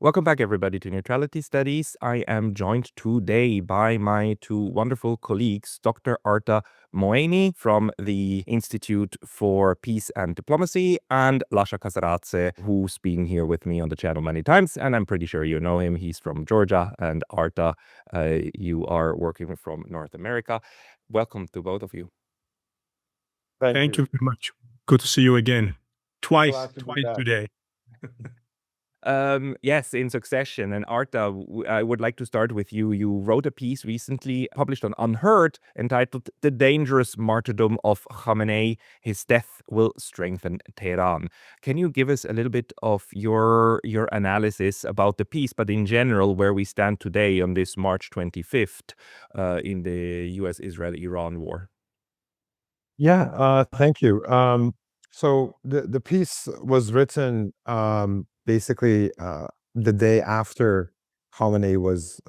Welcome back, everybody, to Neutrality Studies. I am joined today by my two wonderful colleagues, Dr. Arta Moeini from the Institute for Peace and Diplomacy, and Lasha Kasradze, who's been here with me on the channel many times, and I'm pretty sure you know him. He's from Georgia, and Arta, you are working from North America. Welcome to both of you. Thank you very much. Good to see you again. Twice today. Yes, in succession. And Arta, I would like to start with you. You wrote a piece recently published on Unheard entitled "The Dangerous Martyrdom of Khamenei. His Death Will Strengthen Tehran." Can you give us a little bit of your analysis about the piece, but in general, where we stand today on this March 25th in the US-Israel-Iran war? Yeah, thank you. So the piece was written basically the day after Khamenei was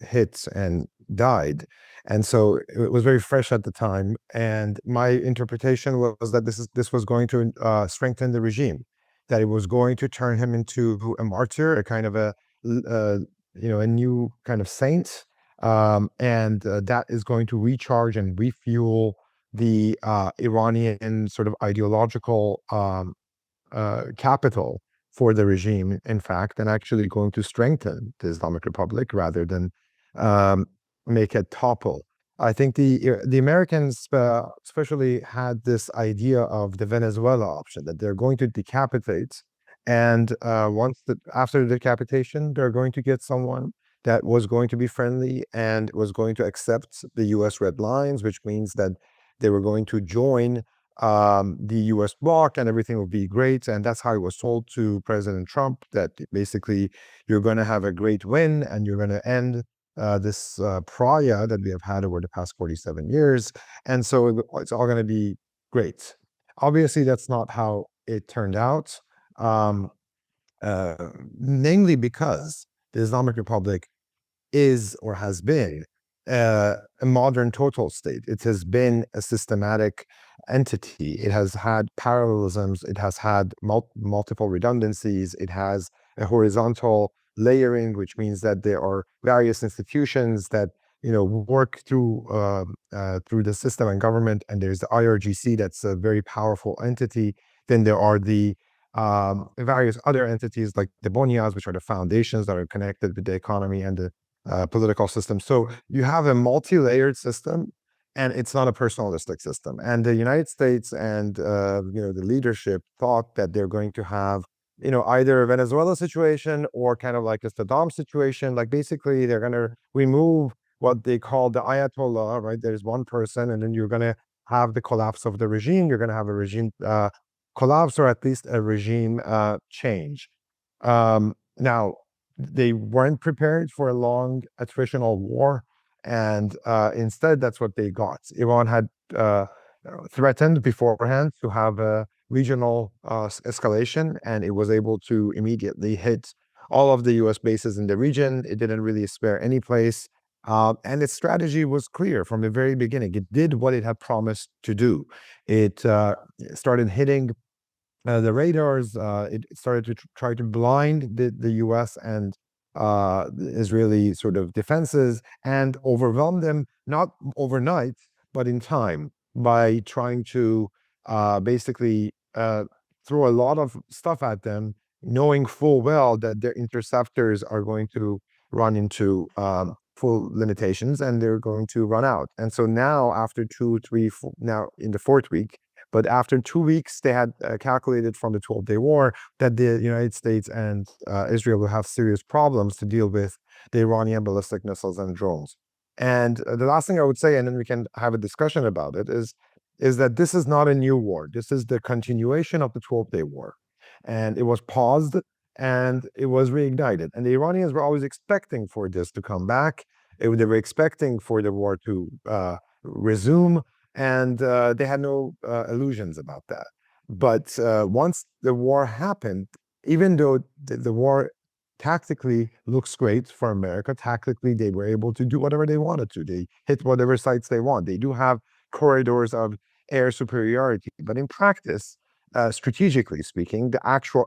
hit and died, and so it was very fresh at the time. And my interpretation was that this was going to strengthen the regime, that it was going to turn him into a martyr, a kind of a new kind of saint, and that is going to recharge and refuel the Iranian sort of ideological capital for the regime, in fact, and actually going to strengthen the Islamic Republic rather than make it topple. I think the Americans especially had this idea of the Venezuela option, that they're going to decapitate, and after the decapitation, they're going to get someone that was going to be friendly and was going to accept the U.S. red lines, which means that they were going to join the US bloc and everything would be great. And that's how it was told to President Trump, that basically you're going to have a great win and you're going to end this pariah that we have had over the past 47 years. And so it's all going to be great. Obviously, that's not how it turned out, namely because the Islamic Republic is or has been a modern total state. It has been a systematic entity. It has had parallelisms. It has had multiple redundancies. It has a horizontal layering, which means that there are various institutions that work through the system and government. And there's the IRGC, that's a very powerful entity. Then there are the various other entities like the bonias, which are the foundations that are connected with the economy and the political system. So you have a multi-layered system, and it's not a personalistic system. And the United States and the leadership thought that they're going to have either a Venezuela situation or kind of like a Saddam situation. Like basically, they're going to remove what they call the Ayatollah. Right? There's one person, and then you're going to have the collapse of the regime. You're going to have a regime collapse, or at least a regime change. Now, they weren't prepared for a long attritional war, and instead that's what they got. Iran had threatened beforehand to have a regional escalation, and it was able to immediately hit all of the US bases in the region. It didn't really spare any place, and its strategy was clear from the very beginning. It did what it had promised to do. It started hitting the radars. It started to try to blind the US and the Israeli sort of defenses and overwhelm them, not overnight, but in time, by trying to basically throw a lot of stuff at them, knowing full well that their interceptors are going to run into full limitations and they're going to run out. And so now, after 2, 3, 4, now in the fourth week, but after 2 weeks, they had calculated from the 12-day war that the United States and Israel will have serious problems to deal with the Iranian ballistic missiles and drones. And the last thing I would say, and then we can have a discussion about it, is that this is not a new war. This is the continuation of the 12-day war. And it was paused and it was reignited. And the Iranians were always expecting for this to come back. They were expecting for the war to resume. And they had no illusions about that. But once the war happened, even though the war tactically looks great for America, tactically they were able to do whatever they wanted to. They hit whatever sites they want. They do have corridors of air superiority. But in practice, strategically speaking, the actual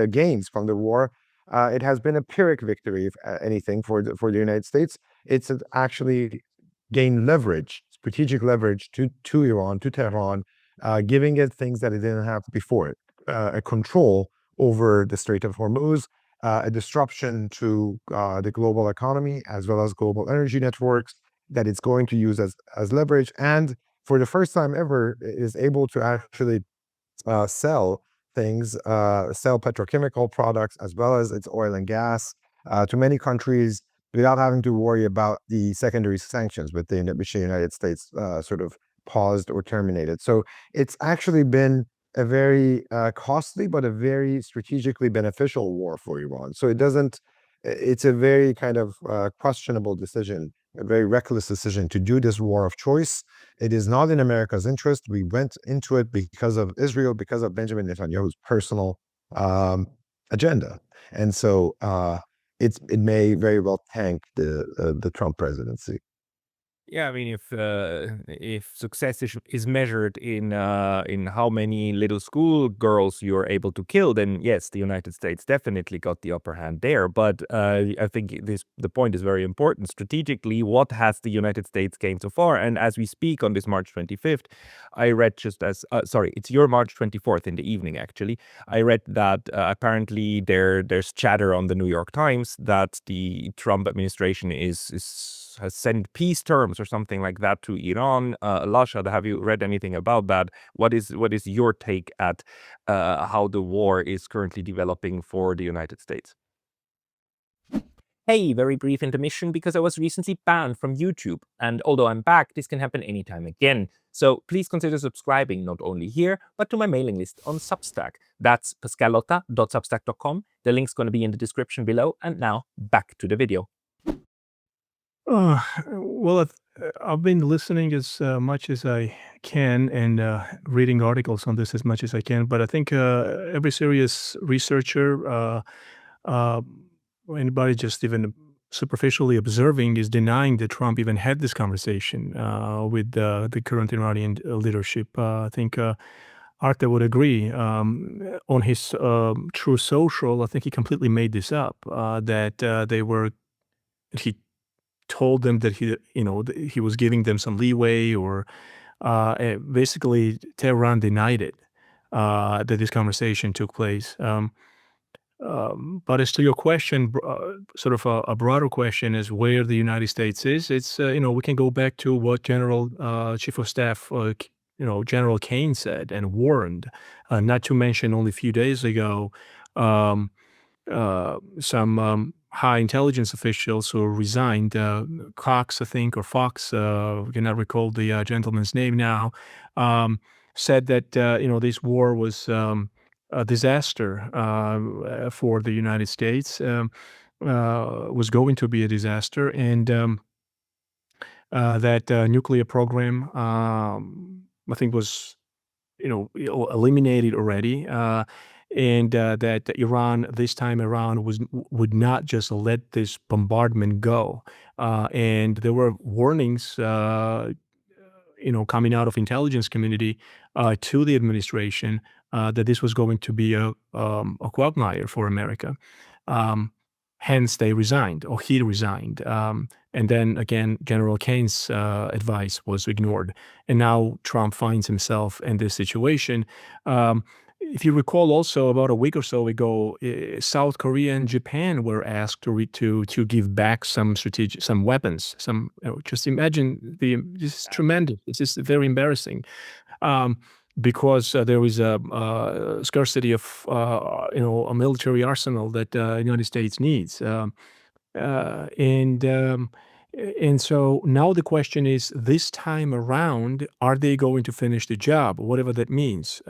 gains from the war it has been a Pyrrhic victory, if anything, for the United States. It's actually gained leverage, strategic leverage to Iran, to Tehran, giving it things that it didn't have before it, a control over the Strait of Hormuz, a disruption to the global economy as well as global energy networks that it's going to use as leverage, and for the first time ever is able to actually sell things, sell petrochemical products as well as its oil and gas to many countries without having to worry about the secondary sanctions which the United States sort of paused or terminated. So it's actually been a very costly but a very strategically beneficial war for Iran. So it's a very kind of questionable decision, a very reckless decision to do this war of choice. It is not in America's interest. We went into it because of Israel, because of Benjamin Netanyahu's personal agenda. And so it may very well tank the Trump presidency. Yeah, I mean, if success is measured in how many little school girls you're able to kill, then yes, the United States definitely got the upper hand there. But I think the point is very important. Strategically, what has the United States gained so far? And as we speak on this March 25th, I read sorry, it's your March 24th in the evening, actually. I read that apparently there's chatter on the New York Times that the Trump administration has sent peace terms or something like that to Iran. Lasha, have you read anything about that? What is your take at how the war is currently developing for the United States? Hey, very brief intermission because I was recently banned from YouTube, and although I'm back, this can happen anytime again. So please consider subscribing not only here, but to my mailing list on Substack. That's pascalotta.substack.com. The link's going to be in the description below, and now back to the video. Well, I've been listening as much as I can and reading articles on this as much as I can. But I think every serious researcher, or anybody just even superficially observing, is denying that Trump even had this conversation with the current Iranian leadership. I think Arta would agree. On his True Social, I think he completely made this up, that he told them that he was giving them some leeway, or basically Tehran denied it, that this conversation took place. But as to your question, sort of a broader question is where the United States is. It's we can go back to what Chief of Staff General Kane said and warned. Not to mention only a few days ago, some high intelligence officials who resigned, Cox, I think, or Fox, cannot recall the gentleman's name now, said that this war was a disaster for the United States, was going to be a disaster, and that nuclear program, I think, was eliminated already. And that Iran, this time around, would not just let this bombardment go. And there were warnings, coming out of intelligence community to the administration that this was going to be a quagmire for America. Hence, they resigned, or he resigned. And then again, General Kane's advice was ignored. And now Trump finds himself in this situation. If you recall, also about a week or so ago, South Korea and Japan were asked to give back some weapons. Just imagine this is tremendous. This is very embarrassing, because there is a scarcity of a military arsenal that the United States needs, and so now the question is, this time around, are they going to finish the job, whatever that means?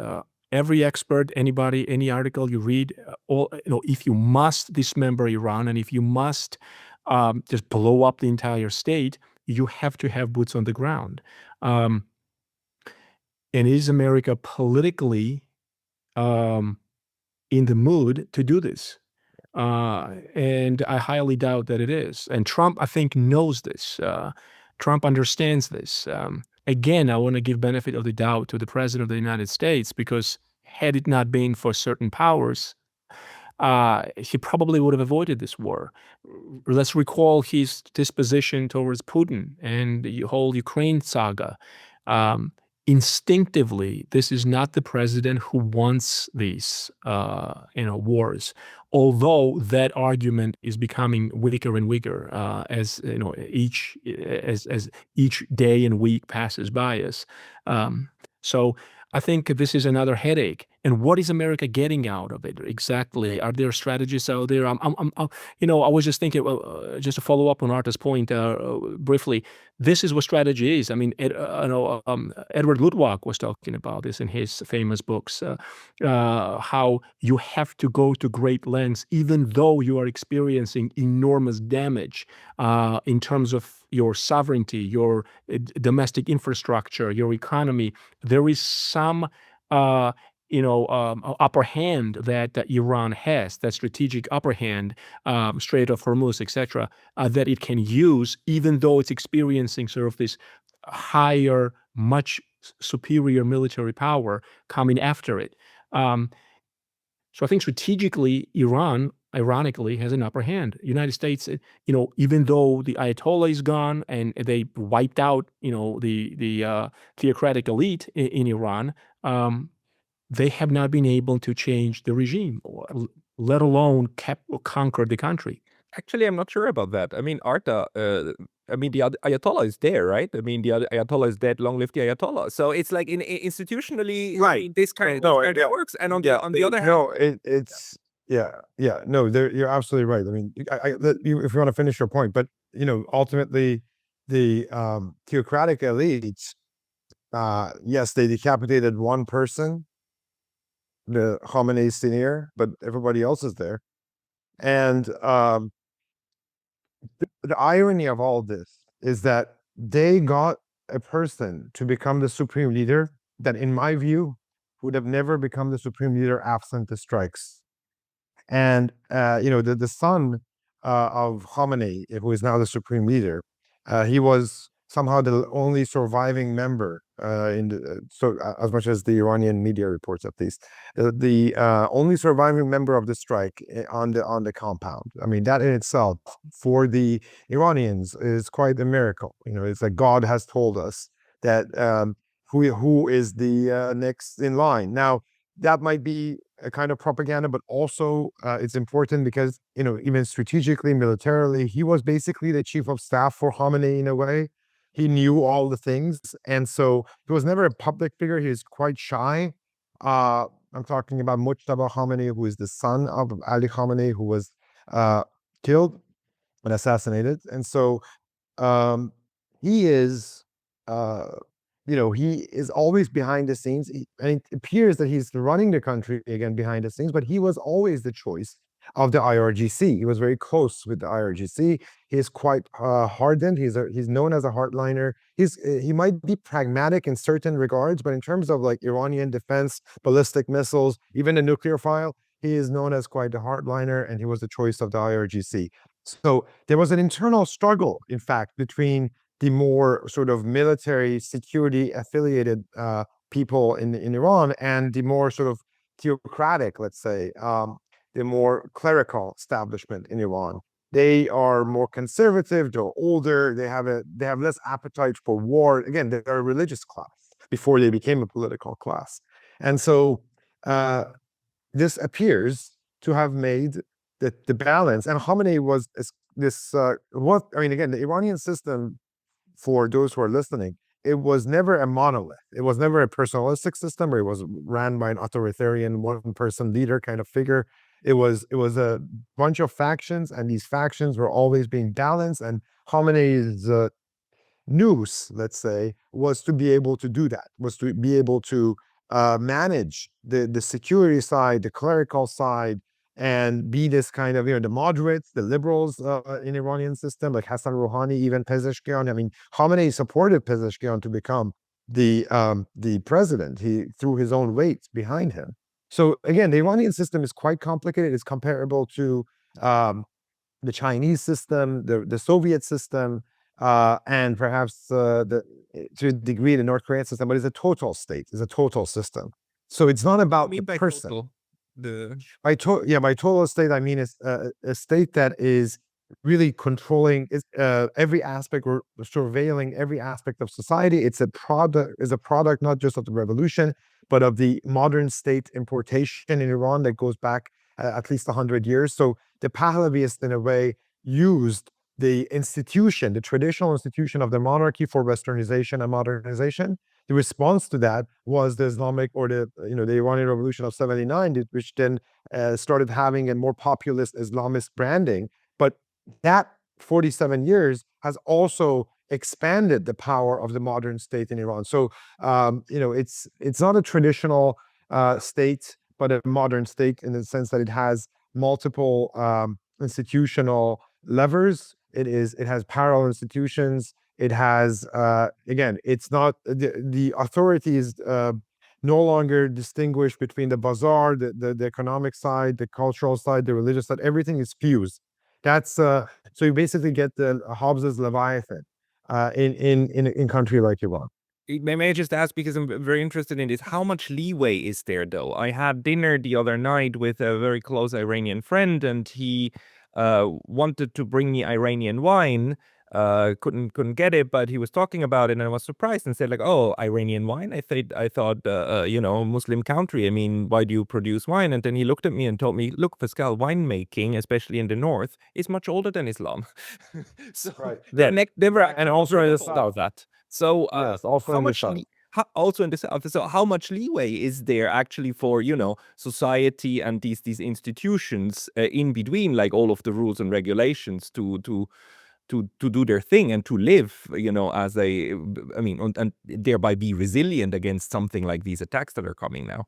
Every expert, anybody, any article you read, if you must dismember Iran, and if you must just blow up the entire state, you have to have boots on the ground. And is America politically in the mood to do this? And I highly doubt that it is. And Trump, I think, knows this. Trump understands this. Again, I want to give benefit of the doubt to the president of the United States, because had it not been for certain powers, he probably would have avoided this war. Let's recall his disposition towards Putin and the whole Ukraine saga. Instinctively, this is not the president who wants these, wars. Although that argument is becoming weaker and weaker as each day and week passes by us. So I think this is another headache. And what is America getting out of it exactly? Are there strategies out there? I was just thinking, just to follow up on Arta's point briefly, this is what strategy is. I mean, Edward Luttwak was talking about this in his famous books, how you have to go to great lengths, even though you are experiencing enormous damage in terms of your sovereignty, your domestic infrastructure, your economy. There is some upper hand that Iran has, that strategic upper hand, Strait of Hormuz, etc., that it can use, even though it's experiencing sort of this higher, much superior military power coming after it. So I think strategically, Iran, ironically, has an upper hand. United States, even though the Ayatollah is gone and they wiped out, the theocratic elite in Iran, they have not been able to change the regime, let alone conquer the country. Actually, I'm not sure about that. I mean, Arta, the Ayatollah is there, right? I mean, the Ayatollah is dead. Long live the Ayatollah. So it's like institutionally, Right. this kind of works. And on the other hand, no, it's no, you're absolutely right. I mean, if you want to finish your point, but ultimately, the theocratic elites, yes, they decapitated one person, the Khamenei senior, but everybody else is there, and the irony of all this is that they got a person to become the supreme leader that, in my view, would have never become the supreme leader absent the strikes. And the son of Khamenei, who is now the supreme leader, he was somehow the only surviving member as much as the Iranian media reports, at least, the only surviving member of the strike on the compound. I mean, that in itself, for the Iranians, is quite a miracle. It's like God has told us that who is the next in line. Now, that might be a kind of propaganda, but also it's important because, even strategically, militarily, he was basically the chief of staff for Khamenei in a way. He knew all the things. And so he was never a public figure. He was quite shy. I'm talking about Mujtaba Khamenei, who is the son of Ali Khamenei, who was killed and assassinated. And so he is, he is always behind the scenes. And it appears that he's running the country again behind the scenes, but he was always the choice of the IRGC. He was very close with the IRGC. He is quite hardened. He's known as a hardliner. He might be pragmatic in certain regards, but in terms of like Iranian defense, ballistic missiles, even the nuclear file, he is known as quite a hardliner, and he was the choice of the IRGC. So there was an internal struggle, in fact, between the more sort of military security affiliated people in Iran and the more sort of theocratic, let's say, the more clerical establishment in Iran. They are more conservative, they're older, they have less appetite for war. Again, they're a religious class before they became a political class. And so this appears to have made the balance. And Khamenei was again, the Iranian system, for those who are listening, it was never a monolith. It was never a personalistic system where it was ran by an authoritarian one-person leader kind of figure. It was a bunch of factions, and these factions were always being balanced. And Khamenei's noose, let's say, was to be able to do that, was to be able to manage the security side, the clerical side, and be this kind of, the moderates, the liberals in Iranian system, like Hassan Rouhani, even Pezeshkian. I mean, Khamenei supported Pezeshkian to become the president. He threw his own weight behind him. So again, the Iranian system is quite complicated. It's comparable to the Chinese system, the Soviet system, and perhaps to a degree the North Korean system, but it's a total state, it's a total system. So it's not about the person. Total? By total state, I mean it's a state that is really controlling every aspect or surveilling every aspect of society. It's a product not just of the revolution, but of the modern state importation in Iran that goes back at least 100 years. So the Pahlavists, in a way, used the institution, the traditional institution of the monarchy for westernization and modernization. The response to that was the Islamic or the Iranian Revolution of 79, which then started having a more populist Islamist branding. But that 47 years has also expanded the power of the modern state in Iran. So it's not a traditional state, but a modern state in the sense that it has multiple institutional levers. It has parallel institutions. It has again, it's not the authority is no longer distinguished between the bazaar, the economic side, the cultural side, the religious side. Everything is fused. That's so you basically get the Hobbes's Leviathan in country like Iran. May I just ask, because I'm very interested in this, how much leeway is there, though? I had dinner the other night with a very close Iranian friend, and he wanted to bring me Iranian wine. Couldn't get it, but he was talking about it, and I was surprised and said, like, "Oh, Iranian wine? I thought, Muslim country. I mean, why do you produce wine?" And then he looked at me and told me, "Look, Pascal, winemaking, especially in the north, is much older than Islam." So Right. they were And also in the careful about that. So Yes, also how in the much south. also in the south? So how much leeway is there actually for society and these institutions in between, like all of the rules and regulations to do their thing and to live, as and thereby be resilient against something like these attacks that are coming now?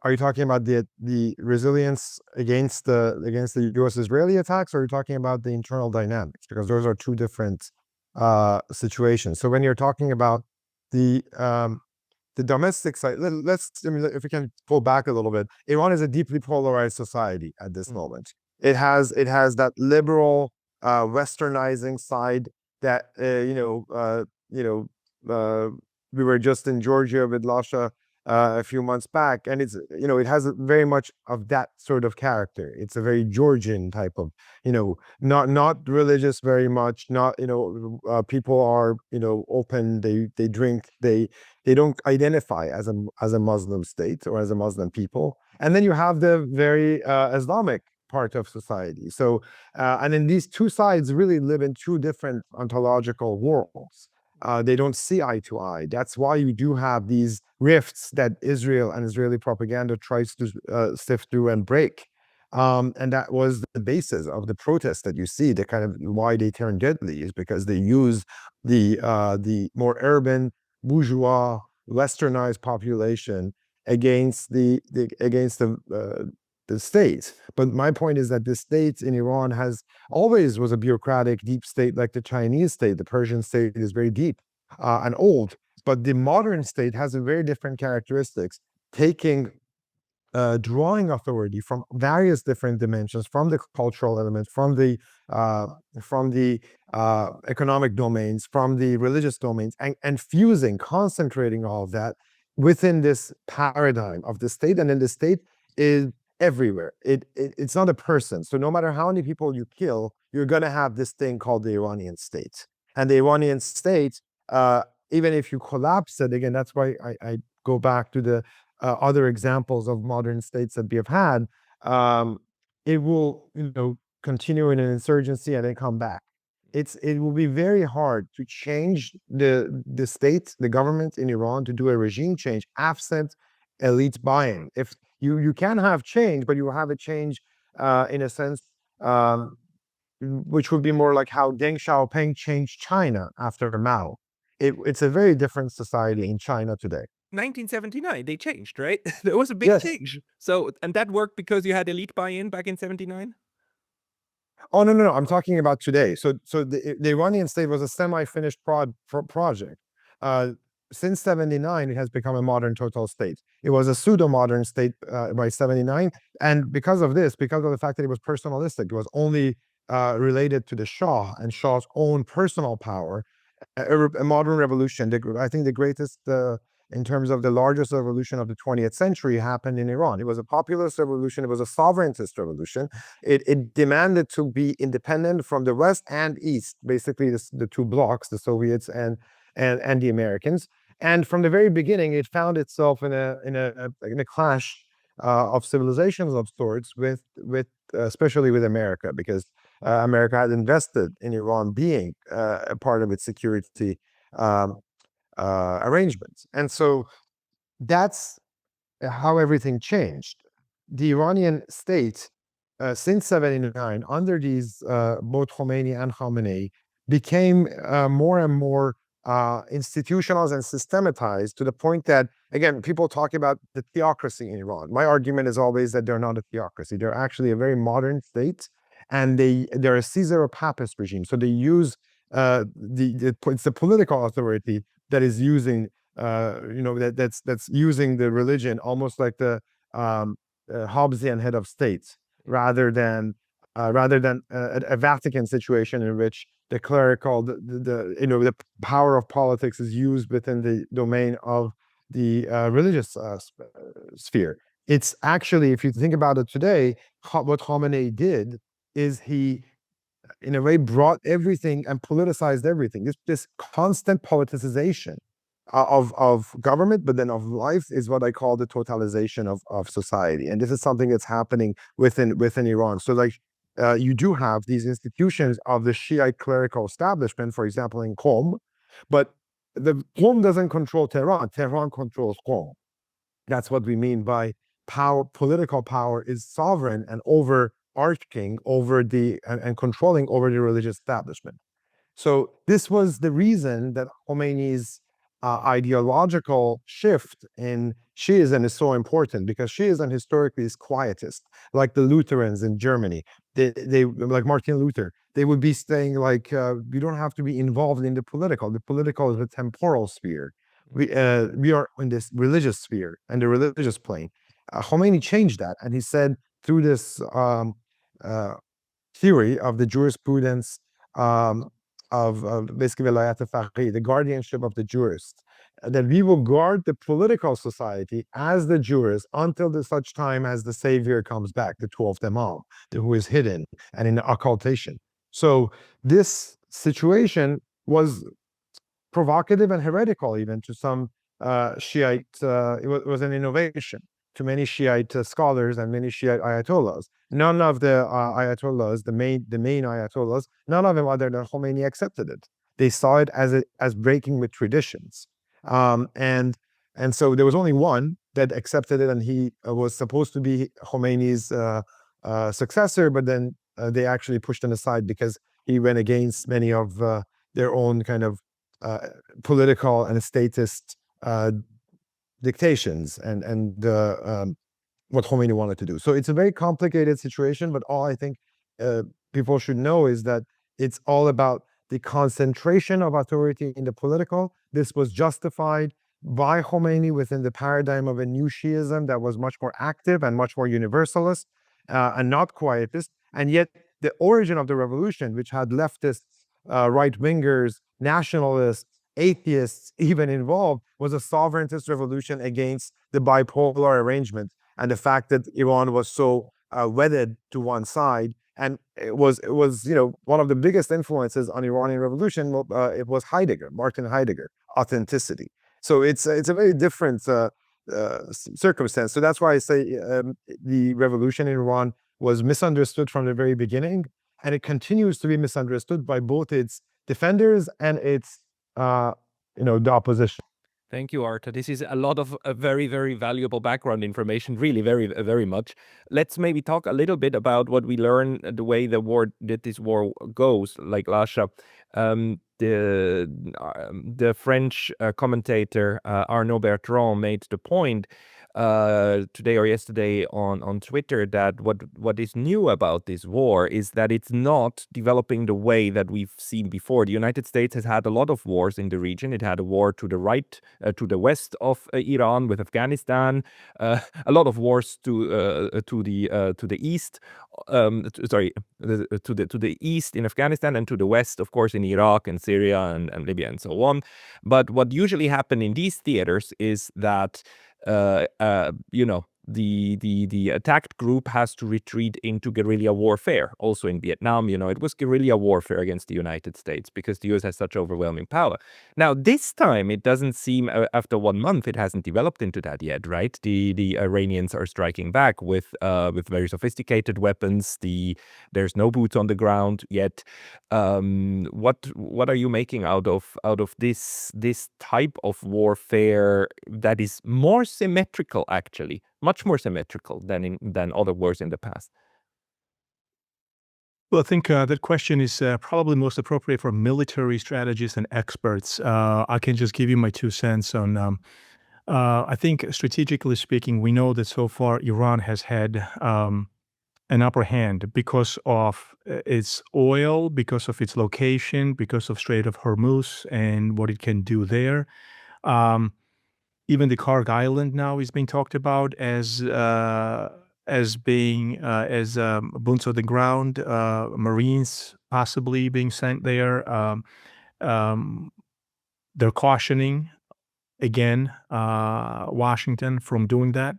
Are you talking about the resilience against the U.S.-Israeli attacks, or are you talking about the internal dynamics? Because those are two different situations. So when you're talking about the domestic side, if we can pull back a little bit, Iran is a deeply polarized society at this moment. It has that liberal, westernizing side that we were just in Georgia with Lasha a few months back, and it has very much of that sort of character. It's a very Georgian type of, not religious very much. Not people are open. They drink. They don't identify as a Muslim state or as a Muslim people. And then you have the very Islamic part of society. So and then these two sides really live in two different ontological worlds. They don't see eye to eye. That's why you do have these rifts that Israel and Israeli propaganda tries to sift through and break. And that was the basis of the protests that you see. The kind of why they turn deadly is because they use the more urban, bourgeois, westernized population against the state. But my point is that the state in Iran always was a bureaucratic, deep state like the Chinese state. The Persian state is very deep and old. But the modern state has a very different characteristics, drawing authority from various different dimensions, from the cultural elements, from the economic domains, from the religious domains, and fusing, concentrating all of that within this paradigm of the state. And then the state is everywhere. It's not a person. So no matter how many people you kill, you're going to have this thing called the Iranian state. And the Iranian state, even if you collapse it, again, that's why I go back to the other examples of modern states that we have had. It will, continue in an insurgency and then come back. It will be very hard to change the state, the government in Iran, to do a regime change absent elite buy-in. If you can have change, but you will have a change in a sense which would be more like how Deng Xiaoping changed China after Mao. It's a very different society in China today. 1979, they changed, right? There was a big Yes. change. So, and that worked because you had elite buy-in back in 79? Oh, no. I'm talking about today. So the Iranian state was a semi-finished project. Since 79, it has become a modern total state. It was a pseudo-modern state by 79. And because of the fact that it was personalistic, it was only related to the Shah and Shah's own personal power, a modern revolution. I think the greatest in terms of the largest revolution of the 20th century happened in Iran. It was a populist revolution. It was a sovereigntist revolution. It demanded to be independent from the West and East, basically the two blocs, the Soviets and the Americans. And from the very beginning, it found itself in a clash of civilizations of sorts with especially with America, because America had invested in Iran being a part of its security arrangements. And so that's how everything changed. The Iranian state, since 79, under these both Khomeini and Khamenei, became more and more institutionalized and systematized, to the point that, again, people talk about the theocracy in Iran. My argument is always that they're not a theocracy. They're actually a very modern state, and they're a Caesar or Papist regime. So they use it's the political authority that is using that's using the religion almost like the Hobbesian head of state, rather than a Vatican situation in which the clerical, the power of politics is used within the domain of the religious sphere. It's actually, if you think about it today, what Khamenei did is he, in a way, brought everything and politicized everything. This constant politicization of government, but then of life, is what I call the totalization of society. And this is something that's happening within Iran. So like you do have these institutions of the Shiite clerical establishment, for example, in Qom, but the Qom doesn't control Tehran. Tehran controls Qom. That's what we mean by power. Political power is sovereign and overarching over and controlling over the religious establishment. So this was the reason that Khomeini's ideological shift in Shiism is so important, because Shiism historically is quietist, like the Lutherans in Germany. They like Martin Luther. They would be saying like, you don't have to be involved in the political. The political is a temporal sphere. We are in this religious sphere and the religious plane. Khomeini changed that, and he said, through this theory of the jurisprudence of basically Velayat al-Faqih, the guardianship of the jurist, that we will guard the political society as the jurist until such time as the savior comes back, the 12th Imam, who is hidden and in occultation. So this situation was provocative and heretical even to some Shiite. It was an innovation to many Shiite scholars and many Shiite ayatollahs. None of the ayatollahs, the main ayatollahs, none of them other than Khomeini accepted it. They saw it as breaking with traditions. And so there was only one that accepted it, and he was supposed to be Khomeini's successor, but then they actually pushed him aside because he went against many of their own kind of political and statist dictations and what Khomeini wanted to do. So it's a very complicated situation, but all I think people should know is that it's all about the concentration of authority in the political. This was justified by Khomeini within the paradigm of a new Shiism that was much more active and much more universalist and not quietist. And yet the origin of the revolution, which had leftists, right-wingers, nationalists, atheists even involved, was a sovereigntist revolution against the bipolar arrangement and the fact that Iran was so wedded to one side. And it was one of the biggest influences on Iranian revolution. It was Martin Heidegger, authenticity. So it's a very different circumstance. So that's why I say the revolution in Iran was misunderstood from the very beginning, and it continues to be misunderstood by both its defenders and its the opposition. Thank you, Arta. This is a lot of very, very valuable background information, really very, very much. Let's maybe talk a little bit about what we learn, the way this war goes, like Lasha. The French commentator Arnaud Bertrand made the point today or yesterday on Twitter that what is new about this war is that it's not developing the way that we've seen before. The United States has had a lot of wars in the region. It had a war to the right, to the west of Iran with Afghanistan, a lot of wars to the east. To the east in Afghanistan, and to the west, of course, in Iraq and Syria and Libya and so on. But what usually happens in these theaters is that the attacked group has to retreat into guerrilla warfare. Also in Vietnam, it was guerrilla warfare against the United States because the US has such overwhelming power. Now, this time, it doesn't seem, after 1 month, it hasn't developed into that yet, right? The Iranians are striking back with very sophisticated weapons. There's no boots on the ground yet. What are you making out of this type of warfare that is more symmetrical, actually, much more symmetrical than other wars in the past? Well, I think that question is probably most appropriate for military strategists and experts. I can just give you my 2 cents on. I think strategically speaking, we know that so far Iran has had an upper hand because of its oil, because of its location, because of Strait of Hormuz and what it can do there. Even the Karg Island now is being talked about as being boots on the ground, Marines possibly being sent there. They're cautioning again Washington from doing that.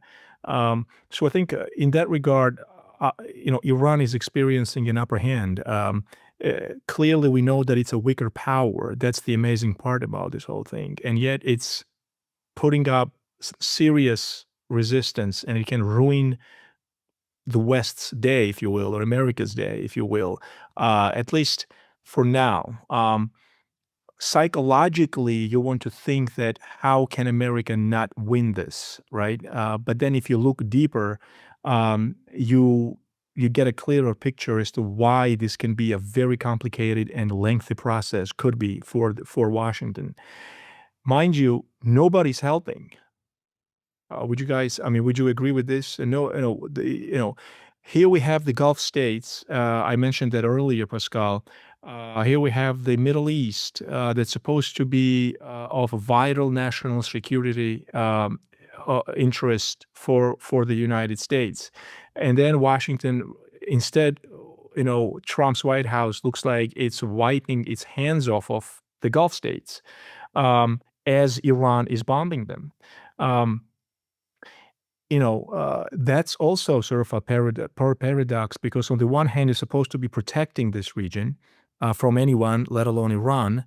So I think in that regard, Iran is experiencing an upper hand. Clearly, we know that it's a weaker power. That's the amazing part about this whole thing, and yet it's putting up serious resistance, and it can ruin the West's day, if you will, or America's day, if you will, at least for now. Psychologically, you want to think that how can America not win this, right? But then if you look deeper, you get a clearer picture as to why this can be a very complicated and lengthy process, could be for Washington. Mind you, nobody's helping. Would you agree with this? No, here we have the Gulf states. I mentioned that earlier, Pascal. Here we have the Middle East that's supposed to be of a vital national security interest for the United States. And then Washington, instead, Trump's White House looks like it's wiping its hands off of the Gulf states as Iran is bombing them. That's also sort of a paradox, because on the one hand, you're supposed to be protecting this region from anyone, let alone Iran.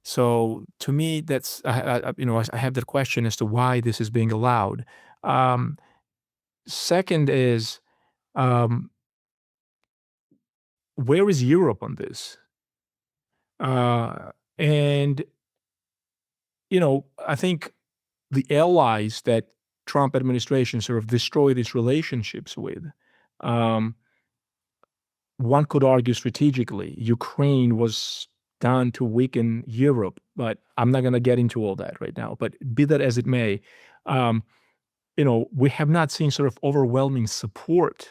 So to me, that's I have that question as to why this is being allowed. Second is, where is Europe on this? And I think the allies that Trump administration sort of destroyed its relationships with, one could argue strategically, Ukraine was done to weaken Europe, but I'm not going to get into all that right now. But be that as it may, we have not seen sort of overwhelming support,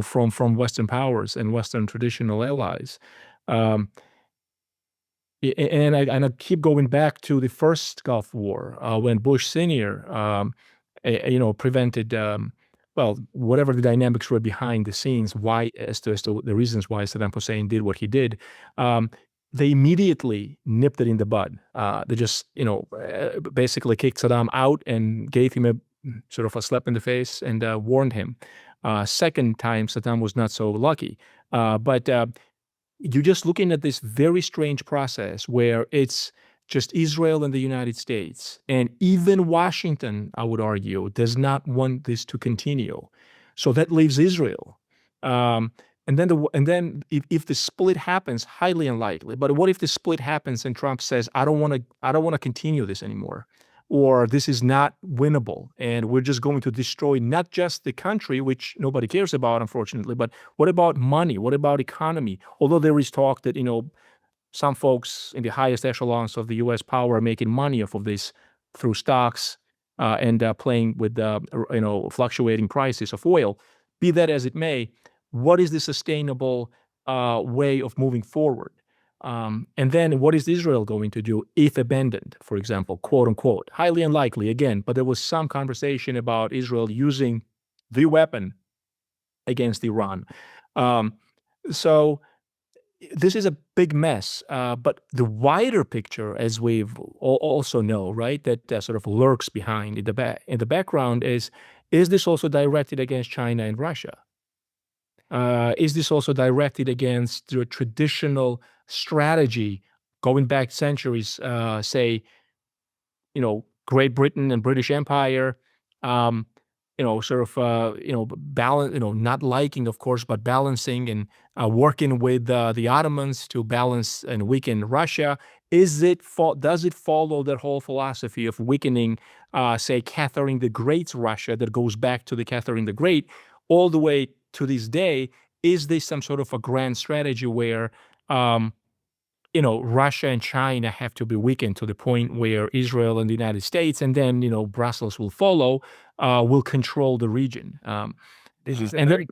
from Western powers and Western traditional allies. And I keep going back to the first Gulf War when Bush Sr. Prevented whatever the dynamics were behind the scenes, why as to the reasons why Saddam Hussein did what he did. They immediately nipped it in the bud. They just basically kicked Saddam out and gave him a sort of a slap in the face and warned him. Second time, Saddam was not so lucky, but. You're just looking at this very strange process where it's just Israel and the United States. And even Washington, I would argue, does not want this to continue. So that leaves Israel. And then if the split happens, highly unlikely. But what if the split happens and Trump says, I don't want to continue this anymore, or this is not winnable, and we're just going to destroy not just the country, which nobody cares about, unfortunately, but what about money? What about economy? Although there is talk that, some folks in the highest echelons of the U.S. power are making money off of this, through stocks and playing with fluctuating prices of oil. Be that as it may, what is the sustainable way of moving forward? And then what is Israel going to do if abandoned, for example, quote unquote? Highly unlikely, again, but there was some conversation about Israel using the weapon against Iran. So this is a big mess, but the wider picture, as we've also know, right, that sort of lurks behind in the background is this also directed against China and Russia? Is this also directed against the traditional strategy going back centuries, say, Great Britain and British Empire, sort of, balance, not liking, of course, but balancing and working with the Ottomans to balance and weaken Russia? Does it follow that whole philosophy of weakening, say, Catherine the Great's Russia that goes back to the Catherine the Great all the way to this day? Is this some sort of a grand strategy where Russia and China have to be weakened to the point where Israel and the United States, and then, Brussels will follow, will control the region? This is and very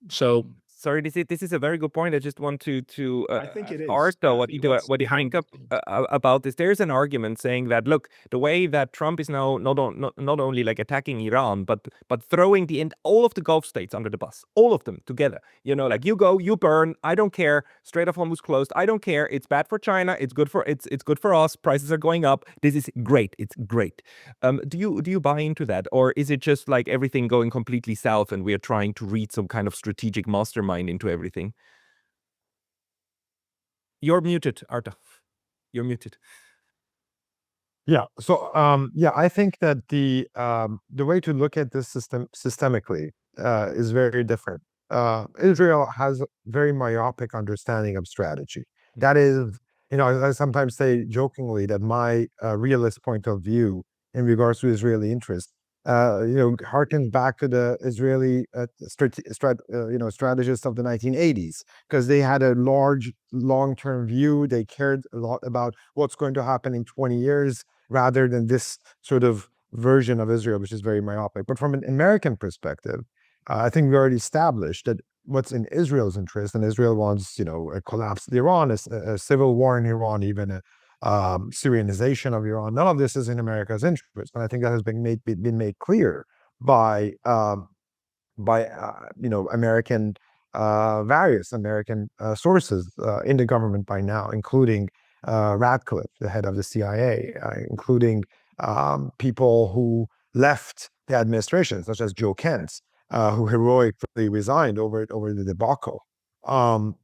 so sorry. This is a very good point. I just want to I think it is. Arta, what you What's think behind about this? There's an argument saying that, look, the way that Trump is now not only like attacking Iran, but throwing all of the Gulf states under the bus, all of them together. Like, you go, you burn. I don't care. Strait of Hormuz closed. I don't care. It's bad for China. It's good for us. Prices are going up. This is great. It's great. Do you buy into that, or is it just like everything going completely south and we are trying to read some kind of strategic mastermind into everything? You're muted, Arta. You're muted. Yeah. So I think that the way to look at this system systemically is very different. Israel has a very myopic understanding of strategy. That is, I sometimes say jokingly that my realist point of view in regards to Israeli interests, harkens back to the Israeli strategists of the 1980s, because they had a large long-term view. They cared a lot about what's going to happen in 20 years rather than this sort of version of Israel, which is very myopic. But from an American perspective, I think we already established that what's in Israel's interest, and Israel wants, a collapse of Iran, a civil war in Iran, even a Syrianization of Iran. None of this is in America's interest, and I think that has been made clear by American various American sources in the government by now, including Radcliffe, the head of the CIA, including people who left the administration, such as Joe Kent, who heroically resigned over the debacle. And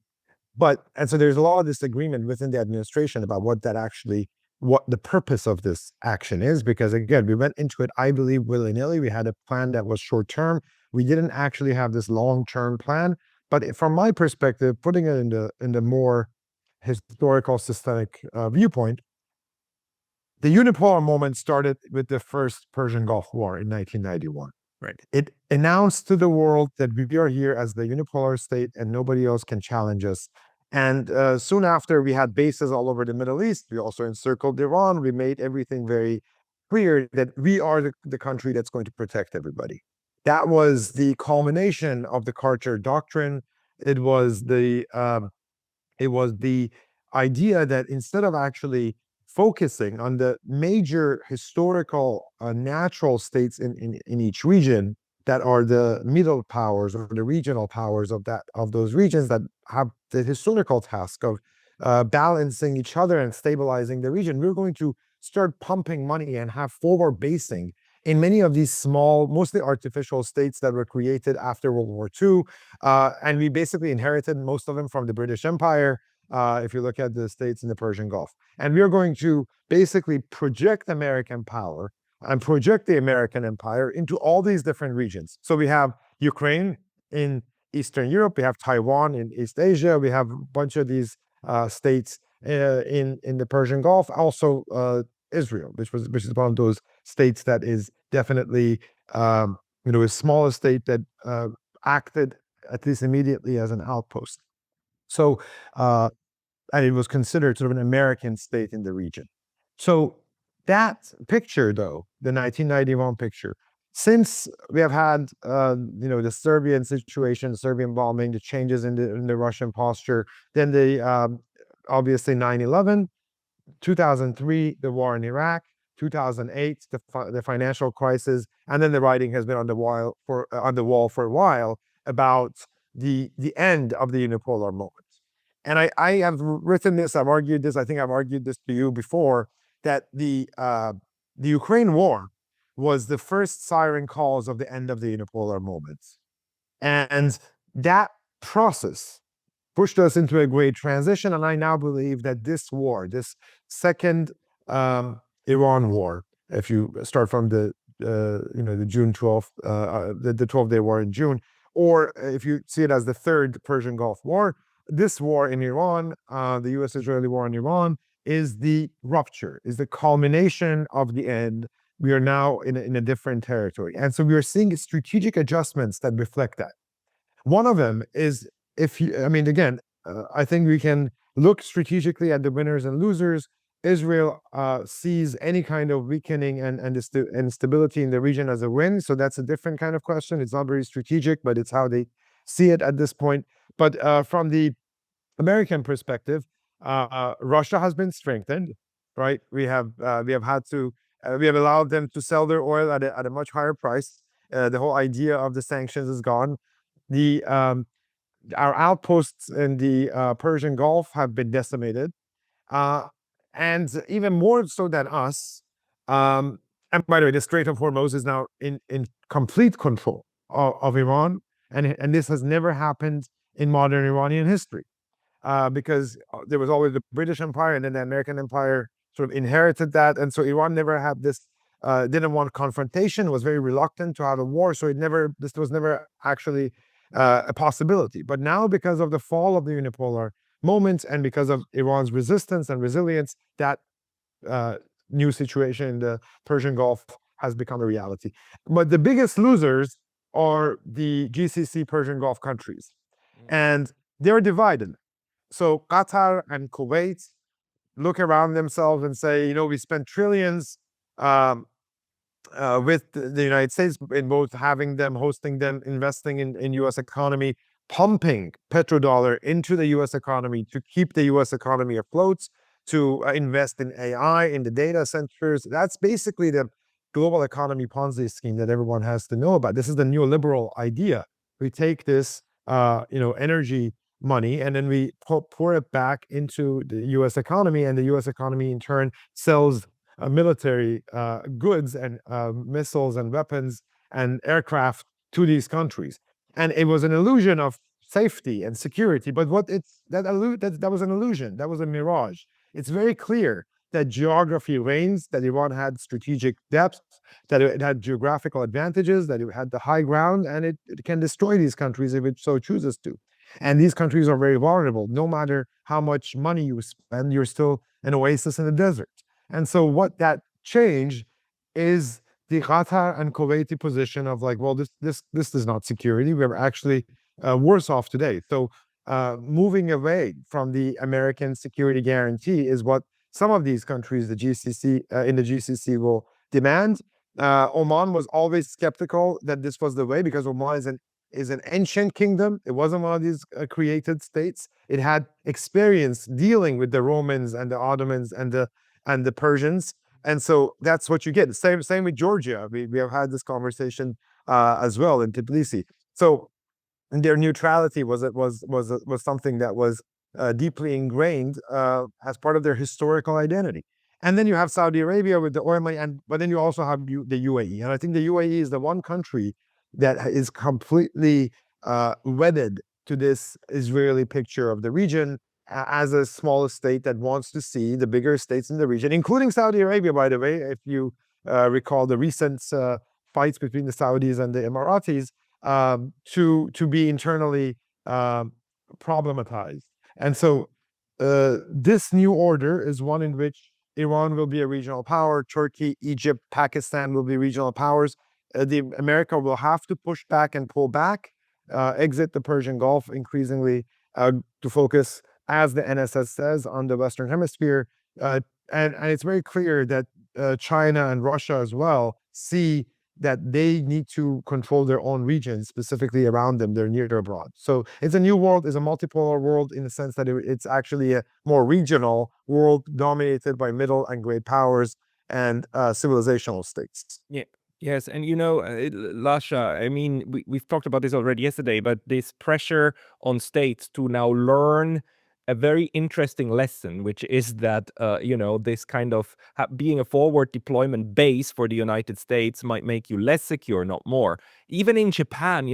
so there's a lot of disagreement within the administration about what the purpose of this action is, because again, we went into it, I believe, willy-nilly. We had a plan that was short-term. We didn't actually have this long-term plan. But from my perspective, putting it in the more historical systemic viewpoint, the unipolar moment started with the first Persian Gulf War in 1991. Right. It announced to the world that we are here as the unipolar state and nobody else can challenge us. And soon after, we had bases all over the Middle East. We also encircled Iran. We made everything very clear that we are the country that's going to protect everybody. That was the culmination of the Carter Doctrine. It was the idea that instead of actually focusing on the major historical natural states in each region that are the middle powers or the regional powers of those regions that have the historical task of balancing each other and stabilizing the region, we're going to start pumping money and have forward basing in many of these small, mostly artificial states that were created after World War II. And we basically inherited most of them from the British Empire, if you look at the states in the Persian Gulf. And we're going to basically project American power and project the American empire into all these different regions. So we have Ukraine in Eastern Europe, we have Taiwan in East Asia, we have a bunch of these states in the Persian Gulf, also Israel, which is one of those states that is definitely a smaller state that acted at least immediately as an outpost. So and it was considered sort of an American state in the region. So That picture, though, the 1991 picture, since we have had, the Serbian situation, Serbian bombing, the changes in the Russian posture, then obviously 9/11, 2003, the war in Iraq, 2008, the financial crisis, and then the writing has been on the wall for a while about the end of the unipolar moment. And I have written this, I've argued this, I think I've argued this to you before, that the Ukraine war was the first siren calls of the end of the unipolar moment. And that process pushed us into a great transition. And I now believe that this war, this second Iran war, if you start from the June 12th, the 12-day war in June, or if you see it as the third Persian Gulf War, this war in Iran, the US-Israeli war in Iran, is the rupture, is the culmination of the end. We are now in a different territory. And so we are seeing strategic adjustments that reflect that. One of them is, I think we can look strategically at the winners and losers. Israel sees any kind of weakening and instability in the region as a win. So that's a different kind of question. It's not very strategic, but it's how they see it at this point. But from the American perspective, Russia has been strengthened, right? We have allowed them to sell their oil at a much higher price. The whole idea of the sanctions is gone. Our outposts in the Persian Gulf have been decimated, and even more so than us. And by the way, the Strait of Hormuz is now in complete control of Iran, and this has never happened in modern Iranian history, because there was always the British Empire, and then the American Empire sort of inherited that, and so Iran never had this. Didn't want confrontation, was very reluctant to have a war, so this was never actually a possibility. But now, because of the fall of the unipolar moment and because of Iran's resistance and resilience, that new situation in the Persian Gulf has become a reality. But the biggest losers are the GCC Persian Gulf countries, and they're divided. So Qatar and Kuwait look around themselves and say, we spent trillions with the United States in both having them, hosting them, investing in U.S. economy, pumping petrodollar into the U.S. economy to keep the U.S. economy afloat, to invest in AI, in the data centers. That's basically the global economy Ponzi scheme that everyone has to know about. This is the neoliberal idea. We take this, energy money, and then we pour it back into the U.S. economy, and the U.S. economy in turn sells military goods and missiles and weapons and aircraft to these countries. And it was an illusion of safety and security. But that was an illusion. That was a mirage. It's very clear that geography reigns, that Iran had strategic depth, that it had geographical advantages, that it had the high ground, and it can destroy these countries if it so chooses to. And these countries are very vulnerable. No matter how much money you spend, you're still an oasis in the desert. And so what that changed is the Qatar and Kuwaiti position of like, well, this is not security. We're actually worse off today. So moving away from the American security guarantee is what some of these countries, the GCC will demand. Oman was always skeptical that this was the way, because Oman is an ancient kingdom. It wasn't one of these created states. It had experience dealing with the Romans and the Ottomans and the Persians, and so that's what you get. Same with Georgia. We have had this conversation as well in Tbilisi. So their neutrality was something that was deeply ingrained as part of their historical identity. And then you have Saudi Arabia with the oil money, but then you also have the UAE. And I think the UAE is the one country that is completely wedded to this Israeli picture of the region as a small state that wants to see the bigger states in the region, including Saudi Arabia, by the way. If you recall the recent fights between the Saudis and the Emiratis, to be internally problematized. And so this new order is one in which Iran will be a regional power, Turkey, Egypt, Pakistan will be regional powers. America will have to push back and pull back, exit the Persian Gulf increasingly to focus, as the NSS says, on the Western Hemisphere. And it's very clear that China and Russia as well see that they need to control their own regions, specifically around them, they're near, they're abroad. So it's a new world, it's a multipolar world in the sense that it's actually a more regional world dominated by middle and great powers and civilizational states. Yeah. Yes, and Lasha, I mean, we've talked about this already yesterday, but this pressure on states to now learn a very interesting lesson, which is that, this kind of being a forward deployment base for the United States might make you less secure, not more. Even in Japan,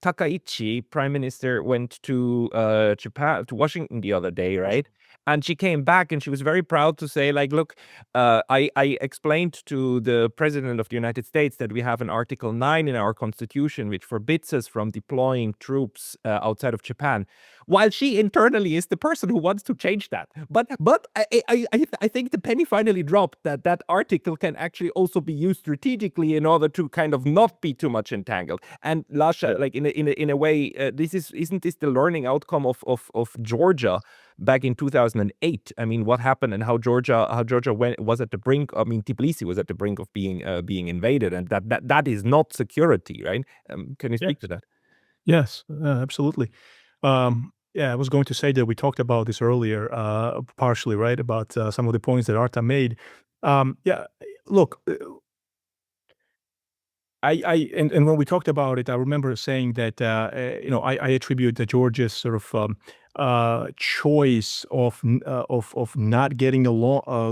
Takaichi, Prime Minister, went to Japan, to Washington the other day, right? And she came back and she was very proud to say, like, look, I explained to the President of the United States that we have an Article 9 in our Constitution which forbids us from deploying troops outside of Japan, while she internally is the person who wants to change that. But I think the penny finally dropped that article can actually also be used strategically in order to kind of not be too much entangled. And Lasha, like in a way, isn't this the learning outcome of Georgia back in 2008? I mean, what happened and how Georgia was at the brink. I mean, Tbilisi was at the brink of being invaded, and that is not security, right? Can you speak to that? Yes, absolutely. Yeah, I was going to say that we talked about this earlier, partially, right, about some of the points that Arta made. Yeah, look, and when we talked about it, I remember saying that I attribute the Georgia's sort of choice of not getting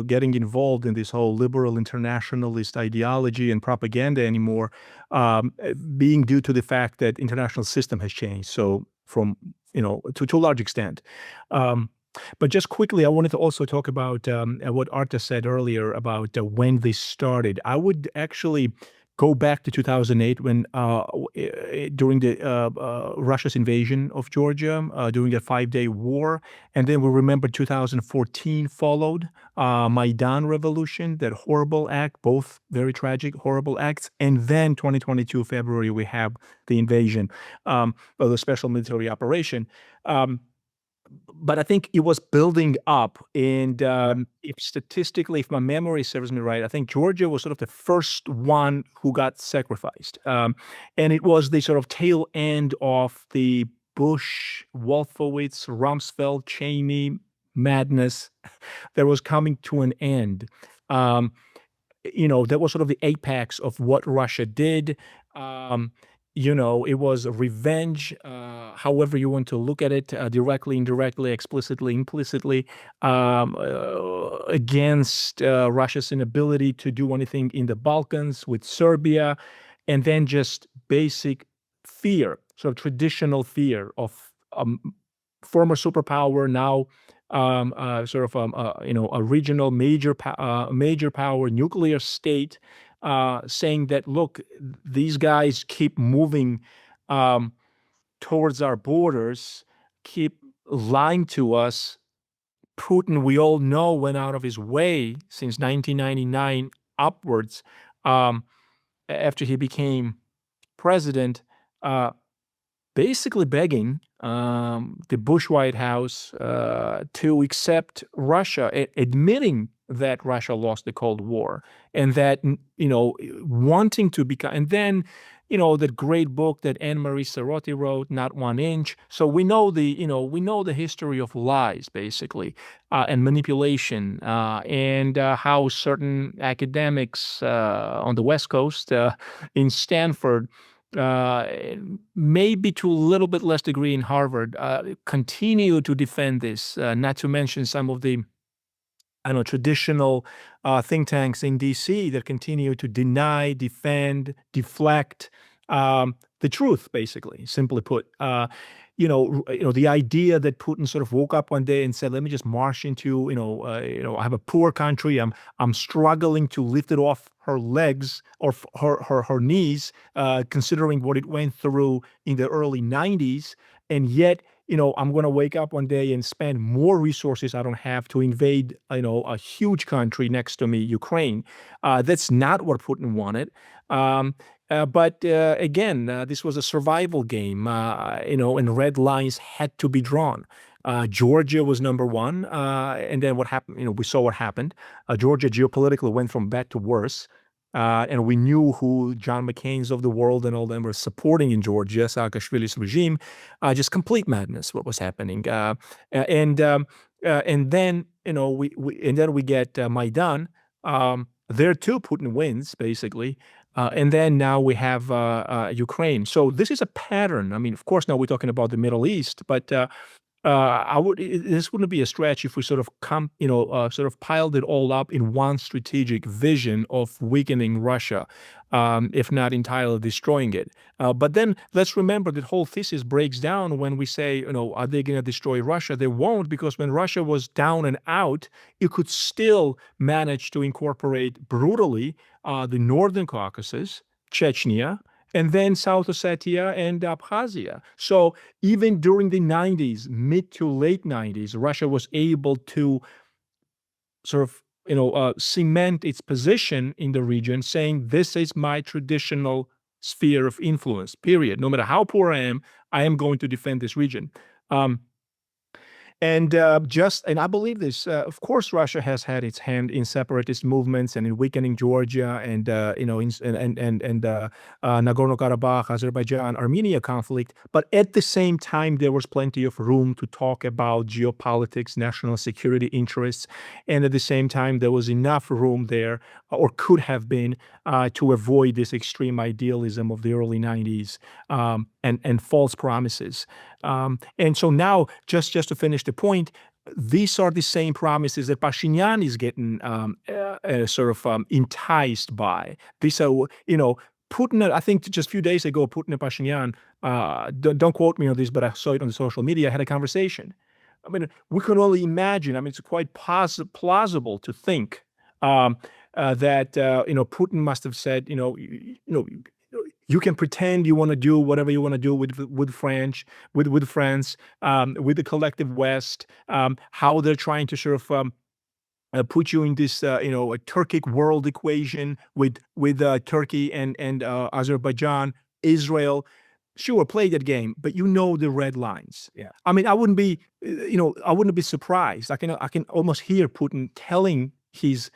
getting involved in this whole liberal internationalist ideology and propaganda anymore, being due to the fact that international system has changed. So from to a large extent. But just quickly, I wanted to also talk about what Arta said earlier about when this started. I would actually go back to 2008 when during the Russia's invasion of Georgia, during the 5-day war, and then we remember 2014 followed Maidan revolution, that horrible act, both very tragic, horrible acts, and then 2022 February we have the invasion of the special military operation. But I think it was building up, and if my memory serves me right, I think Georgia was sort of the first one who got sacrificed, and it was the sort of tail end of the Bush, Wolfowitz, Rumsfeld, Cheney madness that was coming to an end. That was sort of the apex of what Russia did. It was revenge, however you want to look at it, directly, indirectly, explicitly, implicitly, against Russia's inability to do anything in the Balkans with Serbia, and then just basic fear, sort of traditional fear of former superpower, now sort of a regional major power, nuclear state, saying that, look, these guys keep moving towards our borders, keep lying to us. Putin, we all know, went out of his way since 1999 upwards, after he became president, basically begging the Bush White House to accept Russia, admitting that Russia lost the Cold War, and that, wanting to become, and then, that great book that Anne-Marie Seroti wrote, Not One Inch. So we know the history of lies, basically, and manipulation, and how certain academics on the West Coast, in Stanford, maybe to a little bit less degree in Harvard, continue to defend this, not to mention some of the traditional think tanks in DC that continue to deny, defend, deflect the truth, basically, simply put. The idea that Putin sort of woke up one day and said, "Let me just march into, I have a poor country. I'm struggling to lift it off her legs or her knees, considering what it went through in the early 90s, and yet, I'm going to wake up one day and spend more resources I don't have to invade, a huge country next to me, Ukraine." That's not what Putin wanted. But again, this was a survival game, and red lines had to be drawn. Georgia was number one. And then what happened, we saw what happened. Georgia geopolitically went from bad to worse. And we knew who John McCain's of the world and all them were supporting in Georgia, Saakashvili's regime. Just complete madness, what was happening. And then, we get Maidan. There too, Putin wins, basically. And then now we have Ukraine. So this is a pattern. I mean, of course, now we're talking about the Middle East, but this wouldn't be a stretch if we sort of sort of piled it all up in one strategic vision of weakening Russia, if not entirely destroying it. But then let's remember that whole thesis breaks down when we say, are they going to destroy Russia? They won't, because when Russia was down and out, it could still manage to incorporate brutally the Northern Caucasus, Chechnya, and then South Ossetia and Abkhazia. So even during the 90s, mid to late 90s, Russia was able to sort of, cement its position in the region, saying, this is my traditional sphere of influence, period. No matter how poor I am going to defend this region. And I believe this. Of course, Russia has had its hand in separatist movements and in weakening Georgia and Nagorno-Karabakh, Azerbaijan, Armenia conflict. But at the same time, there was plenty of room to talk about geopolitics, national security interests, and at the same time, there was enough room there, or could have been, to avoid this extreme idealism of the early 90s and false promises. And so now, just to finish the point, these are the same promises that Pashinyan is getting enticed by. These are, Putin, I think just a few days ago, Putin and Pashinyan, don't quote me on this, but I saw it on the social media, had a conversation. I mean, we can only imagine. I mean, it's quite plausible to think that, Putin must have said, you can pretend you want to do whatever you want to do with France, with the collective West, how they're trying to sort of put you in this, a Turkic world equation with Turkey and Azerbaijan, Israel. Sure, play that game, but the red lines. Yeah. I mean, I wouldn't be surprised. I can almost hear Putin telling his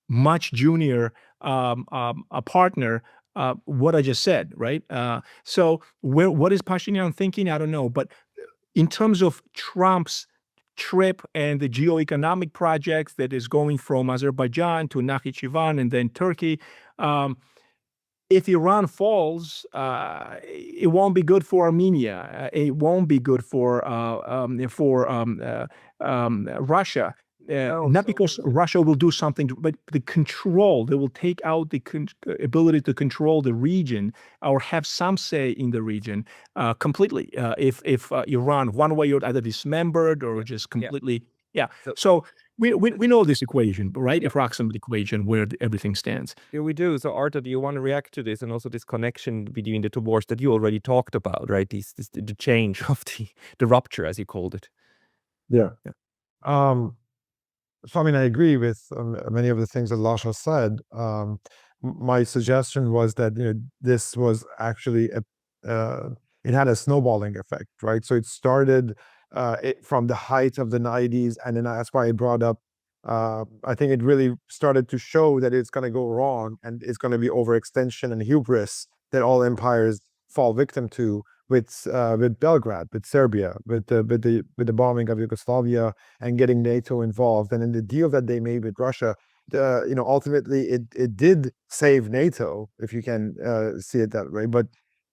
much junior a partner what I just said, right? So what is Pashinyan thinking? I don't know. But in terms of Trump's trip and the geoeconomic projects that is going from Azerbaijan to Nakhichevan and then Turkey, if Iran falls, it won't be good for Armenia. It won't be good for Russia. Not because Russia will do something, but the control, they will take out the ability to control the region or have some say in the region completely. If Iran, one way or either dismembered or just completely, So we know this equation, right? Approximate equation where everything stands. Yeah, we do. So Arta, do you want to react to this and also this connection between the two wars that you already talked about, right? The change of the rupture, as you called it. Yeah. So, I mean, I agree with many of the things that Lasha said. My suggestion was that this was actually it had a snowballing effect, right? So it started from the height of the 90s, and then that's why I brought up. I think it really started to show that it's going to go wrong, and it's going to be overextension and hubris that all empires fall victim to. With Belgrade, with Serbia, with the bombing of Yugoslavia and getting NATO involved, and in the deal that they made with Russia, ultimately it did save NATO, if you can see it that way. But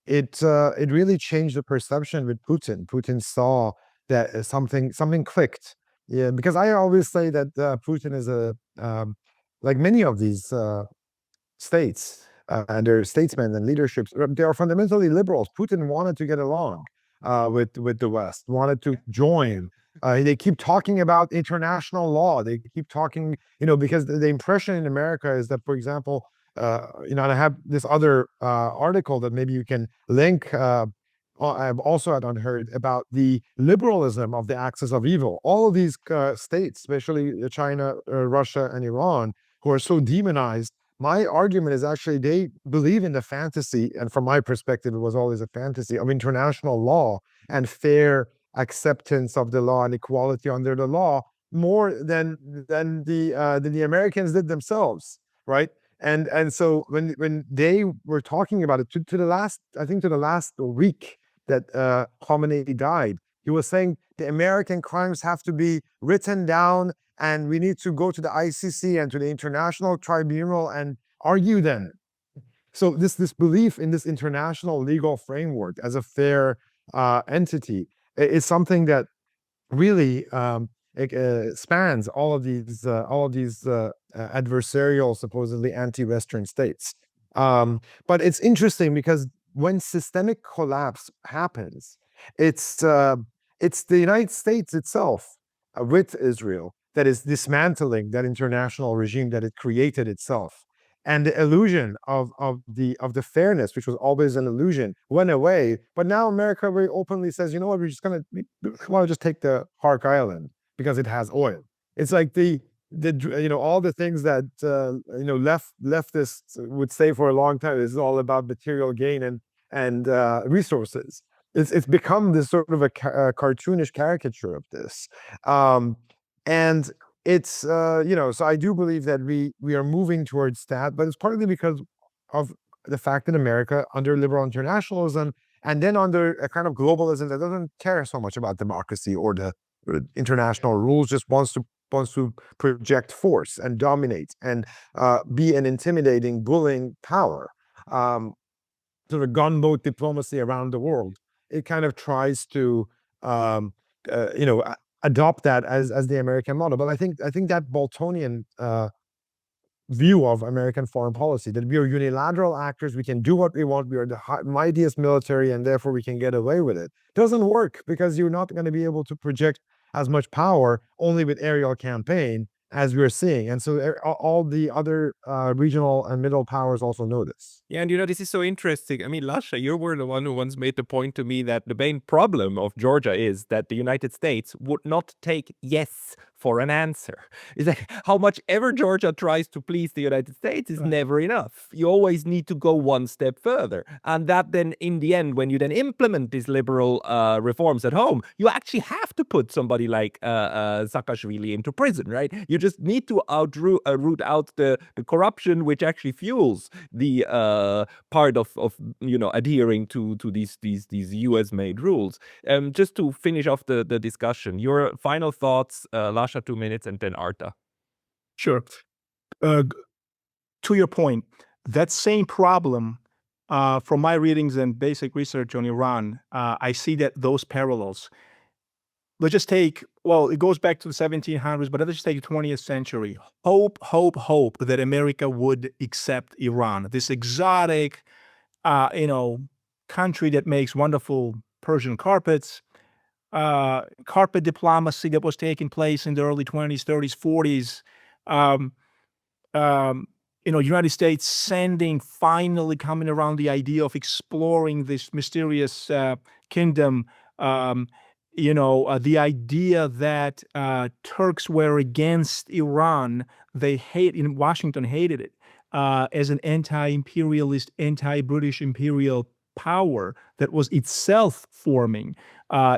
it really changed the perception with Putin. Putin saw that something clicked. Yeah, because I always say that Putin is like many of these states. And their statesmen and leaderships, they are fundamentally liberals. Putin wanted to get along with the West, wanted to join. They keep talking about international law. They keep talking, because the impression in America is that, for example, and I have this other article that maybe you can link. I've also had unheard about the liberalism of the axis of evil. All of these states, especially China, Russia, and Iran, who are so demonized. My argument is actually they believe in the fantasy, and from my perspective, it was always a fantasy of international law and fair acceptance of the law and equality under the law more than the Americans did themselves, right? And so when they were talking about it to the last, I think to the last week that Khamenei died, he was saying the American crimes have to be written down, and we need to go to the ICC and to the International Tribunal and argue them. So this belief in this international legal framework as a fair entity is something that really spans all of these adversarial, supposedly anti-Western states. But it's interesting because when systemic collapse happens, it's the United States itself with Israel that is dismantling that international regime that it created itself. And the illusion of the fairness, which was always an illusion, went away. But now America very openly says, you know what, we want to just take the Hark Island because it has oil. It's like all the things that leftists would say for a long time. This is all about material gain and resources. It's become this sort of a cartoonish caricature of this, and it's so I do believe that we are moving towards that, but it's partly because of the fact that America, under liberal internationalism and then under a kind of globalism that doesn't care so much about democracy or the international rules, just wants to project force and dominate and be an intimidating, bullying power, sort of gunboat diplomacy around the world. It kind of tries to adopt that as the American model. But I think that Boltonian view of American foreign policy, that we are unilateral actors, we can do what we want, we are the mightiest military, and therefore we can get away with it, doesn't work, because you're not going to be able to project as much power only with aerial campaign as we're seeing. And so all the other regional and middle powers also know this. Yeah, and this is so interesting. I mean, Lasha, you were the one who once made the point to me that the main problem of Georgia is that the United States would not take yes for an answer. It's like how much ever Georgia tries to please the United States is never enough. You always need to go one step further. And that then, in the end, when you then implement these liberal reforms at home, you actually have to put somebody like Saakashvili into prison, right? You just need to root out the corruption, which actually fuels the part of adhering to these US-made rules. Just to finish off the discussion, your final thoughts, Lasha, 2 minutes, and then Arta. Sure. To your point, that same problem, from my readings and basic research on Iran, I see that those parallels. Let's just take, it goes back to the 1700s, but let's just take the 20th century. Hope that America would accept Iran, this exotic, country that makes wonderful Persian carpets, carpet diplomacy that was taking place in the early 20s, 30s, 40s. United States finally coming around the idea of exploring this mysterious kingdom. The idea that Turks were against Iran, Washington hated it as an anti-imperialist, anti-British imperial power that was itself forming,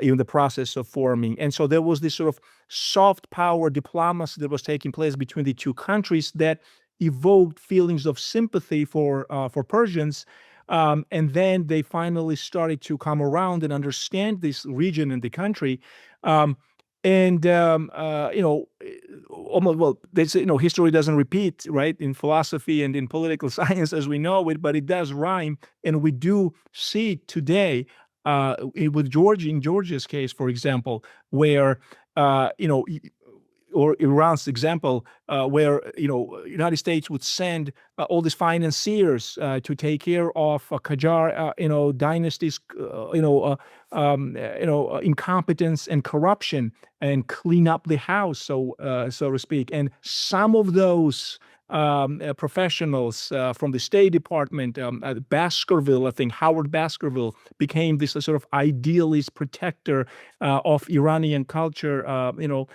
in the process of forming. And so there was this sort of soft power diplomacy that was taking place between the two countries that evoked feelings of sympathy for Persians. And then they finally started to come around and understand this region and the country. They say, history doesn't repeat, right? In philosophy and in political science as we know it, but it does rhyme. And we do see today, with in Georgia's case, for example, where, or Iran's example, where United States would send all these financiers to take care of Qajar, dynasties, incompetence and corruption, and clean up the house, so to speak. And some of those professionals from the State Department, Baskerville, I think Howard Baskerville, became this sort of idealist protector of Iranian culture,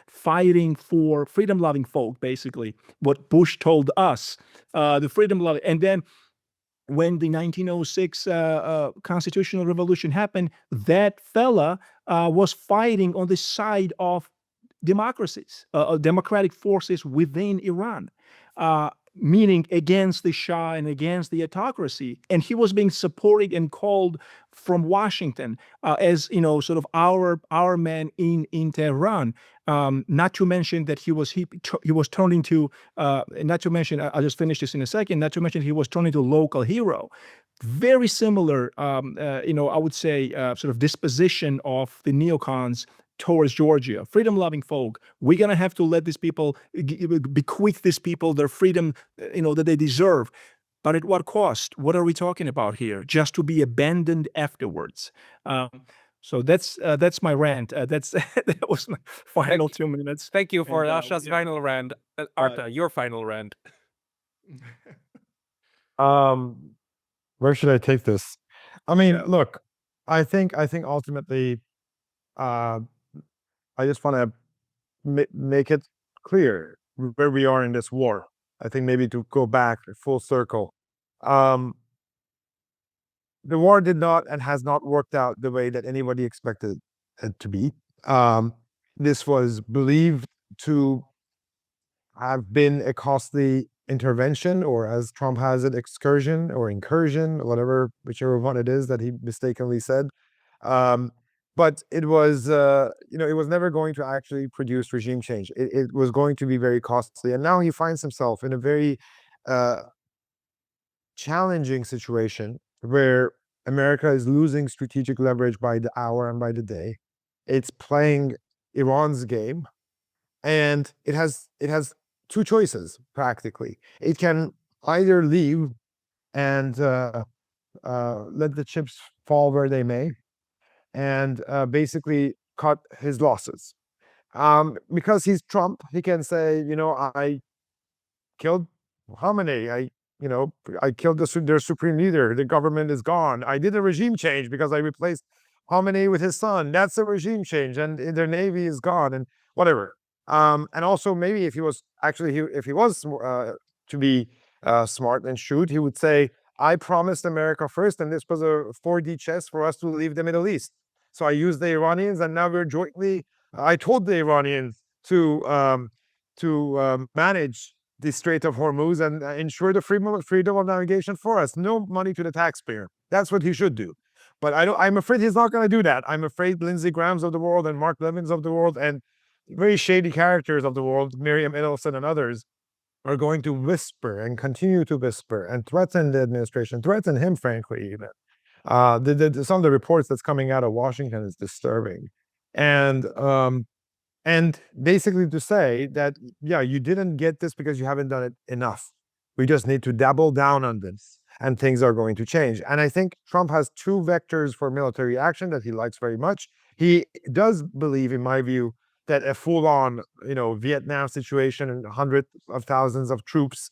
fighting for freedom-loving folk, basically, what Bush told us, the freedom-loving. And then when the 1906 constitutional revolution happened, that fella was fighting on the side of democracies, democratic forces within Iran, meaning against the Shah and against the autocracy. And he was being supported and called from Washington as, sort of our man in Tehran. Not to mention that he was turned into, not to mention, I'll just finish this in a second, not to mention he was turned into local hero. Very similar, I would say, sort of disposition of the neocons towards Georgia, freedom-loving folk. We're gonna have to let these people, bequeath these people their freedom, that they deserve. But at what cost? What are we talking about here? Just to be abandoned afterwards. So that's my rant. That was my final 2 minutes. Thank you for And, Lasha's final rant. Arta, your final rant. Where should I take this? I mean, look, I think ultimately, I just want to make it clear where we are in this war. I think maybe to go back full circle. The war did not and has not worked out the way that anybody expected it to be. This was believed to have been a costly intervention, or as Trump has it, excursion or incursion, whichever one it is that he mistakenly said. But it was, it was never going to actually produce regime change. It was going to be very costly. And now he finds himself in a very challenging situation where America is losing strategic leverage by the hour and by the day. It's playing Iran's game, and it has two choices practically. It can either leave and let the chips fall where they may, and basically cut his losses. Because he's Trump, he can say, I killed Khamenei. I killed their supreme leader. The government is gone. I did a regime change because I replaced Khamenei with his son. That's a regime change, and their navy is gone, and whatever. And also, maybe if he was to be smart and shrewd, he would say, I promised America first, and this was a 4D chess for us to leave the Middle East. So I used the Iranians, and now we're jointly. I told the Iranians to manage the Strait of Hormuz and ensure the freedom of navigation for us. No money to the taxpayer. That's what he should do. But I'm afraid he's not going to do that. I'm afraid Lindsey Graham's of the world and Mark Levin's of the world and very shady characters of the world, Miriam Edelson and others, are going to whisper and continue to whisper and threaten the administration, threaten him, frankly, even. Some of the reports that's coming out of Washington is disturbing. And basically to say that, yeah, you didn't get this because you haven't done it enough. We just need to double down on this, and things are going to change. And I think Trump has two vectors for military action that he likes very much. He does believe, in my view, that a full-on, Vietnam situation and hundreds of thousands of troops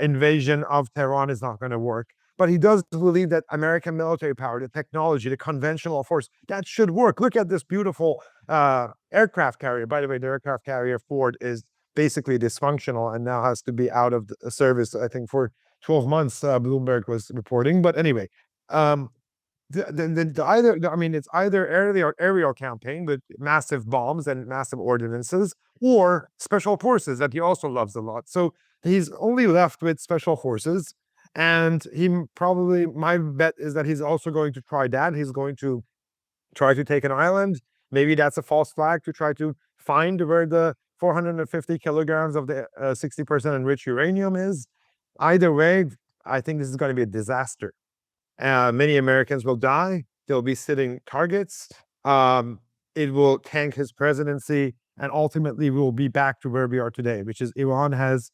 invasion of Tehran is not going to work. But he does believe that American military power, the technology, the conventional force, that should work. Look at this beautiful aircraft carrier. By the way, the aircraft carrier Ford is basically dysfunctional and now has to be out of service, I think, for 12 months, Bloomberg was reporting. But anyway, it's either aerial campaign with massive bombs and massive ordinances, or special forces that he also loves a lot. So he's only left with special forces, and my bet is that he's also going to try that. He's going to try to take an island. Maybe that's a false flag to try to find where the 450 kilograms of the 60% enriched uranium is. Either way, I think this is going to be a disaster. Many Americans will die. They'll be sitting targets. It will tank his presidency, and ultimately we will be back to where we are today, which is Iran has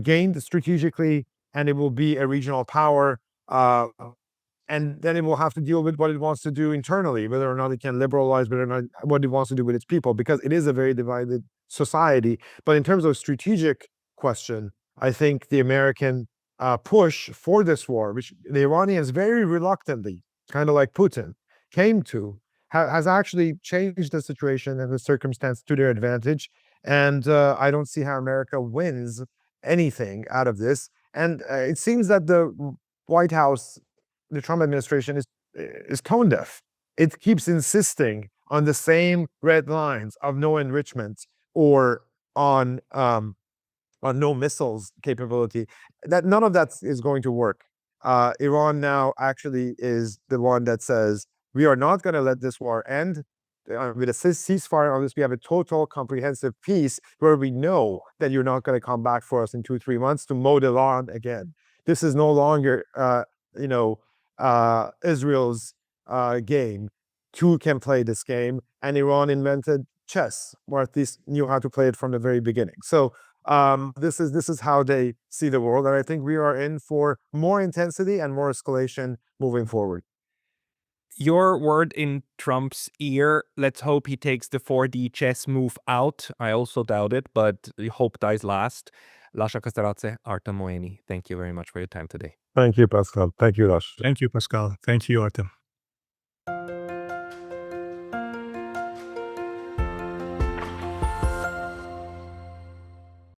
gained strategically, and it will be a regional power. And then it will have to deal with what it wants to do internally, whether or not it can liberalize, whether or not what it wants to do with its people, because it is a very divided society. But in terms of strategic question, I think the American push for this war, which the Iranians very reluctantly, kind of like Putin, came to, has actually changed the situation and the circumstance to their advantage. And I don't see how America wins anything out of this. And it seems that the White House, the Trump administration is tone deaf. It keeps insisting on the same red lines of no enrichment or on no missiles capability. That none of that is going to work. Iran now actually is the one that says we are not going to let this war end. With a ceasefire on this, we have a total comprehensive peace where we know that you're not going to come back for us in 2-3 months to mow the lawn again. This is no longer, Israel's game. Two can play this game, and Iran invented chess, or at least knew how to play it from the very beginning. So this is how they see the world, and I think we are in for more intensity and more escalation moving forward. Your word in Trump's ear. Let's hope he takes the 4D chess move out. I also doubt it, but hope dies last. Lasha Kasradze, Arta Moeini, thank you very much for your time today. Thank you, Pascal. Thank you, Lash. Thank you, Pascal. Thank you, Artem.